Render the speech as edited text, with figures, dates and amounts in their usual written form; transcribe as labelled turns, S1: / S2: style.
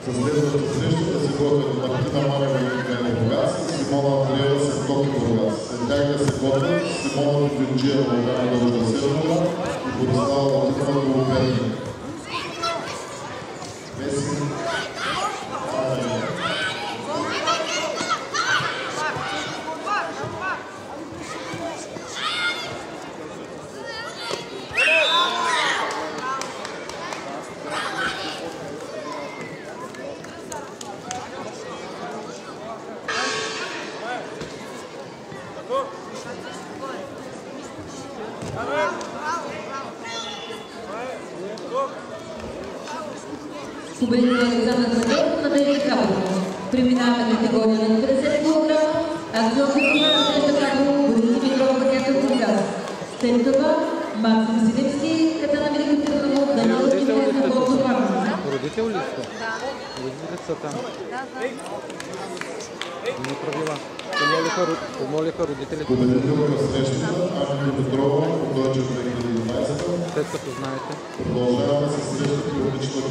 S1: За следващата среща да се готвят Мартина Манева и Михайла Бургас и Симона Андреева с Токи Бургас. След тях да се готвят Симона Гюнджиева от България до Василова и Борислава Латинова до Перник.
S2: Победител Александър Садов на Деня Капов. Преминаваме на категория на 50 кг. Акцион Фестивал Деня Капов, Борис Димитров, Пакетов Бургас. След това Максим Сидевски, Катана Велико Търново, Даниел Димитров на Болто Парма.
S3: Родител ли сте?
S4: Да.
S3: Родителите са там.
S4: Да,
S3: Не правила. Помолиха родителите.
S1: Победител на срещата Ани Петрова от Дойче 2020.
S3: След като знаете.
S1: Продължаваме с срещата и отличната